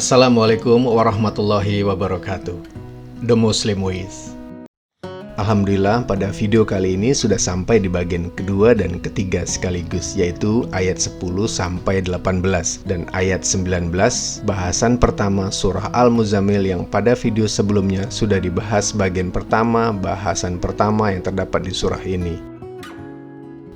Assalamualaikum warahmatullahi wabarakatuh. The Muslim Ways. Alhamdulillah, pada video kali ini sudah sampai di bagian kedua dan ketiga sekaligus, yaitu ayat 10 sampai 18 dan ayat 19, bahasan pertama surah Al-Muzammil yang pada video sebelumnya sudah dibahas bagian pertama, bahasan pertama yang terdapat di surah ini.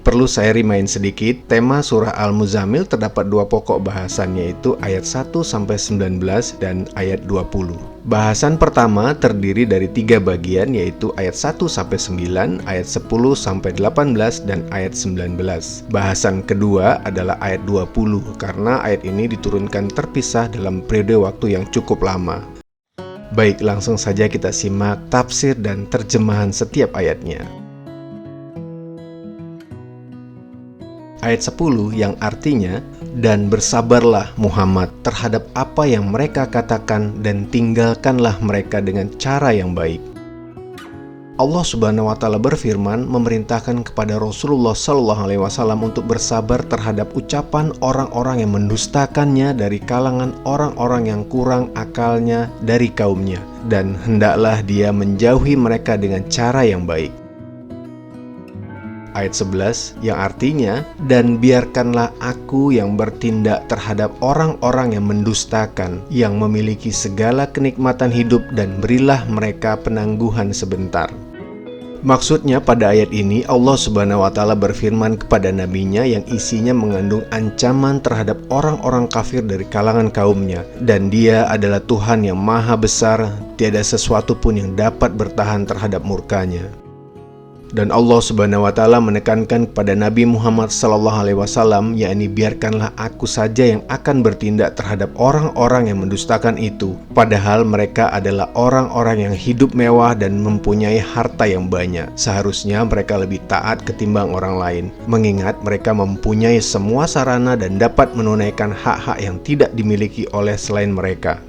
Perlu saya remind sedikit, tema surah Al-Muzammil terdapat dua pokok bahasan, yaitu ayat 1-19 dan ayat 20. Bahasan pertama terdiri dari tiga bagian, yaitu ayat 1-9, ayat 10-18, dan ayat 19. Bahasan kedua adalah ayat 20, karena ayat ini diturunkan terpisah dalam periode waktu yang cukup lama. Baik, langsung saja kita simak tafsir dan terjemahan setiap ayatnya. Ayat 10 yang artinya, "Dan bersabarlah Muhammad terhadap apa yang mereka katakan dan tinggalkanlah mereka dengan cara yang baik." Allah Subhanahu wa Ta'ala berfirman memerintahkan kepada Rasulullah SAW untuk bersabar terhadap ucapan orang-orang yang mendustakannya dari kalangan orang-orang yang kurang akalnya dari kaumnya, dan hendaklah dia menjauhi mereka dengan cara yang baik. Ayat 11 yang artinya, "Dan biarkanlah aku yang bertindak terhadap orang-orang yang mendustakan, yang memiliki segala kenikmatan hidup, dan berilah mereka penangguhan sebentar." Maksudnya pada ayat ini Allah Subhanahu wa Ta'ala berfirman kepada nabinya yang isinya mengandung ancaman terhadap orang-orang kafir dari kalangan kaumnya, dan dia adalah Tuhan yang maha besar, tiada sesuatu pun yang dapat bertahan terhadap murkanya. Dan Allah Subhanahu wa Ta'ala menekankan kepada Nabi Muhammad SAW, yakni biarkanlah aku saja yang akan bertindak terhadap orang-orang yang mendustakan itu, padahal mereka adalah orang-orang yang hidup mewah dan mempunyai harta yang banyak. Seharusnya mereka lebih taat ketimbang orang lain, mengingat mereka mempunyai semua sarana dan dapat menunaikan hak-hak yang tidak dimiliki oleh selain mereka.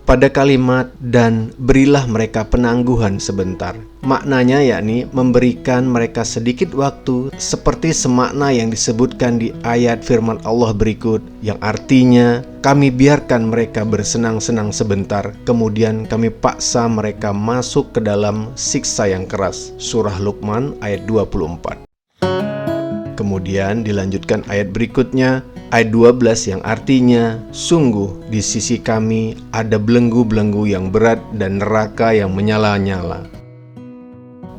Pada kalimat "dan berilah mereka penangguhan sebentar", maknanya yakni memberikan mereka sedikit waktu, seperti semakna yang disebutkan di ayat firman Allah berikut, yang artinya, "Kami biarkan mereka bersenang-senang sebentar, kemudian kami paksa mereka masuk ke dalam siksa yang keras." Surah Luqman ayat 24. Kemudian dilanjutkan ayat berikutnya, ayat 12 yang artinya, "Sungguh di sisi kami ada belenggu-belenggu yang berat dan neraka yang menyala-nyala."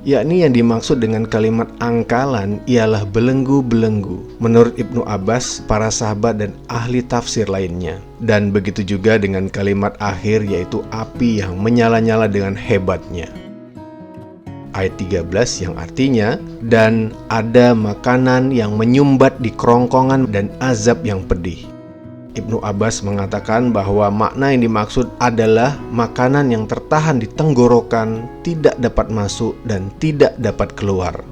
Yakni yang dimaksud dengan kalimat angkalan ialah belenggu-belenggu menurut Ibnu Abbas, para sahabat dan ahli tafsir lainnya. Dan begitu juga dengan kalimat akhir, yaitu api yang menyala-nyala dengan hebatnya. Ayat 13 yang artinya, "Dan ada makanan yang menyumbat di kerongkongan dan azab yang pedih." Ibnu Abbas mengatakan bahwa makna yang dimaksud adalah makanan yang tertahan di tenggorokan, tidak dapat masuk dan tidak dapat keluar.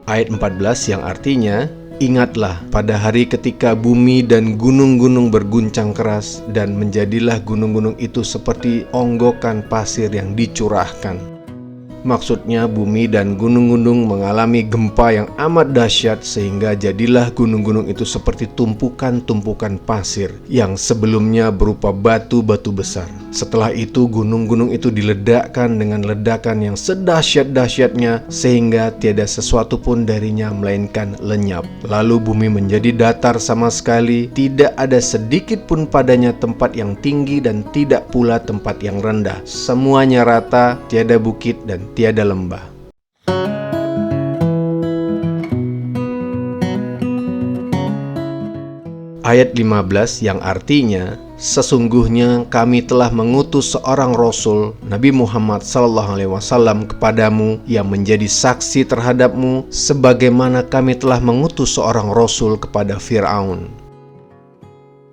Ayat 14 yang artinya, "Ingatlah pada hari ketika bumi dan gunung-gunung berguncang keras, dan menjadilah gunung-gunung itu seperti onggokan pasir yang dicurahkan." Maksudnya bumi dan gunung-gunung mengalami gempa yang amat dahsyat, sehingga jadilah gunung-gunung itu seperti tumpukan-tumpukan pasir yang sebelumnya berupa batu-batu besar. Setelah itu gunung-gunung itu diledakkan dengan ledakan yang sedahsyat-dahsyatnya, sehingga tiada sesuatu pun darinya melainkan lenyap. Lalu bumi menjadi datar sama sekali, tidak ada sedikit pun padanya tempat yang tinggi dan tidak pula tempat yang rendah. Semuanya rata, tiada bukit dan tiada lembah. Ayat 15 yang artinya, "Sesungguhnya kami telah mengutus seorang Rasul, Nabi Muhammad SAW, kepadamu yang menjadi saksi terhadapmu, sebagaimana kami telah mengutus seorang Rasul kepada Fir'aun."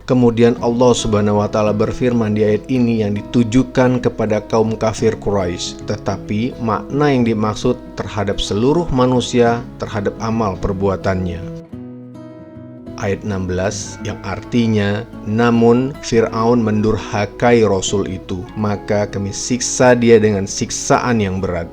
Kemudian Allah Subhanahu wa Ta'ala berfirman di ayat ini yang ditujukan kepada kaum kafir Quraisy, tetapi makna yang dimaksud terhadap seluruh manusia terhadap amal perbuatannya. Ayat 16 yang artinya, "Namun Fir'aun mendurhakai Rasul itu, maka kami siksa dia dengan siksaan yang berat."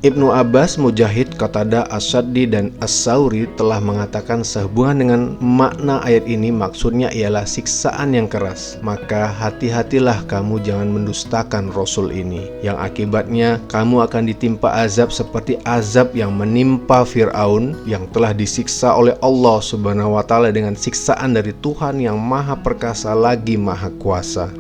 Ibnu Abbas, Mujahid, Qatadah, As-Saddi, dan As-Sauri telah mengatakan sehubungan dengan makna ayat ini maksudnya ialah siksaan yang keras. Maka hati-hatilah kamu jangan mendustakan Rasul ini, yang akibatnya kamu akan ditimpa azab seperti azab yang menimpa Fir'aun yang telah disiksa oleh Allah Subhanahu wa Ta'ala dengan siksaan dari Tuhan yang Maha Perkasa lagi Maha Kuasa.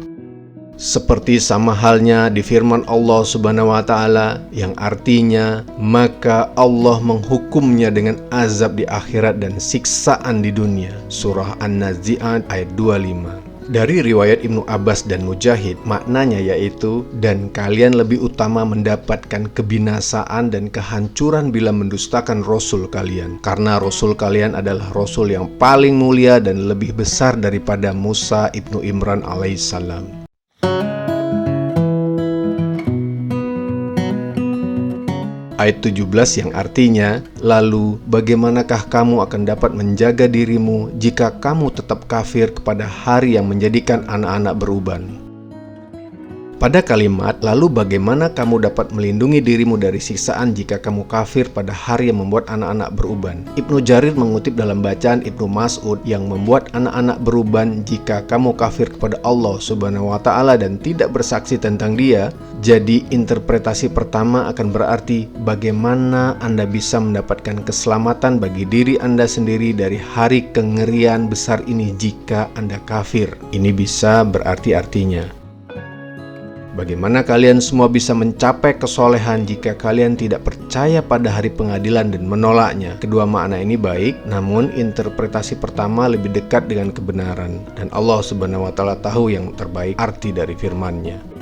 Seperti sama halnya di firman Allah Subhanahu wa Ta'ala yang artinya, maka Allah menghukumnya dengan azab di akhirat dan siksaan di dunia. Surah An-Nazi'at ayat 25. Dari riwayat Ibnu Abbas dan Mujahid, maknanya yaitu, dan kalian lebih utama mendapatkan kebinasaan dan kehancuran bila mendustakan Rasul kalian, karena Rasul kalian adalah Rasul yang paling mulia dan lebih besar daripada Musa ibnu Imran alaihissalam. Ayat 17 yang artinya, lalu bagaimanakah kamu akan dapat menjaga dirimu jika kamu tetap kafir kepada hari yang menjadikan anak-anak beruban? Pada kalimat, lalu bagaimana kamu dapat melindungi dirimu dari siksaan jika kamu kafir pada hari yang membuat anak-anak beruban? Ibnu Jarir mengutip dalam bacaan Ibnu Mas'ud yang membuat anak-anak beruban jika kamu kafir kepada Allah Subhanahu wa Ta'ala dan tidak bersaksi tentang Dia. Jadi interpretasi pertama akan berarti bagaimana Anda bisa mendapatkan keselamatan bagi diri Anda sendiri dari hari kengerian besar ini jika Anda kafir. Ini bisa berarti artinya, bagaimana kalian semua bisa mencapai kesolehan jika kalian tidak percaya pada hari pengadilan dan menolaknya? Kedua makna ini baik, namun interpretasi pertama lebih dekat dengan kebenaran, dan Allah Subhanahu wa Ta'ala tahu yang terbaik arti dari firman-Nya.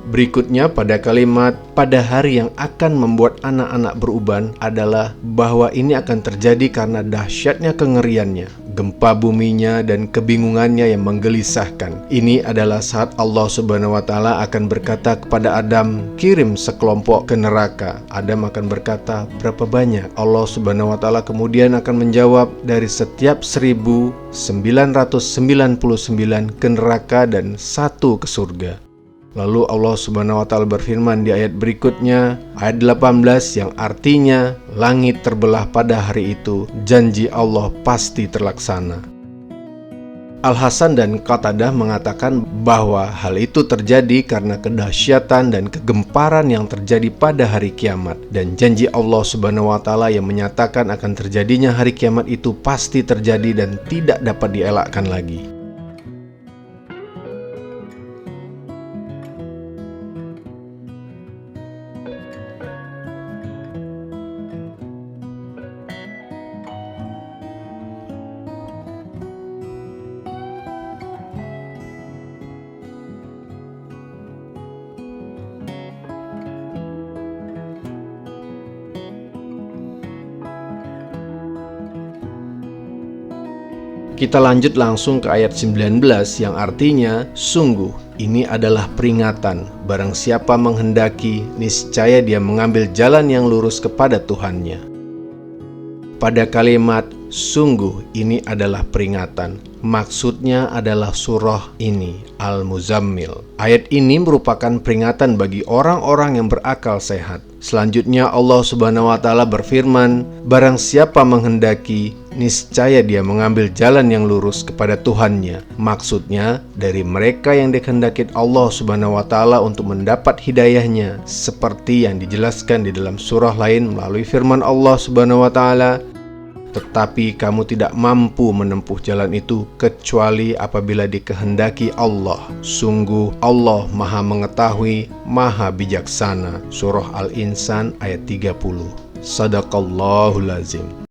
Berikutnya pada kalimat pada hari yang akan membuat anak-anak beruban adalah bahwa ini akan terjadi karena dahsyatnya kengeriannya, gempa buminya, dan kebingungannya yang menggelisahkan. Ini adalah saat Allah Subhanahu wa Ta'ala akan berkata kepada Adam, kirim sekelompok ke neraka. Adam akan berkata, berapa banyak? Allah Subhanahu wa Ta'ala kemudian akan menjawab, dari setiap 1999 ke neraka dan 1 ke surga. Lalu Allah Subhanahu wa Ta'ala berfirman di ayat berikutnya, ayat 18, yang artinya langit terbelah pada hari itu, janji Allah pasti terlaksana. Al-Hasan dan Qatadah mengatakan bahwa hal itu terjadi karena kedahsyatan dan kegemparan yang terjadi pada hari kiamat, dan janji Allah Subhanahu wa Ta'ala yang menyatakan akan terjadinya hari kiamat itu pasti terjadi dan tidak dapat dielakkan lagi. Kita lanjut langsung ke ayat 19 yang artinya, sungguh ini adalah peringatan, barang siapa menghendaki, niscaya dia mengambil jalan yang lurus kepada Tuhannya. Pada kalimat, sungguh ini adalah peringatan, maksudnya adalah surah ini, Al-Muzammil. Ayat ini merupakan peringatan bagi orang-orang yang berakal sehat. Selanjutnya Allah Subhanahu wa Ta'ala berfirman, barang siapa menghendaki, niscaya dia mengambil jalan yang lurus kepada Tuhannya. Maksudnya dari mereka yang dikehendaki Allah Subhanahu wa Ta'ala untuk mendapat hidayahnya, seperti yang dijelaskan di dalam surah lain melalui firman Allah Subhanahu wa Ta'ala, tetapi kamu tidak mampu menempuh jalan itu kecuali apabila dikehendaki Allah. Sungguh Allah Maha Mengetahui, Maha Bijaksana. Surah Al-Insan ayat 30. Sadaqallahul Azim.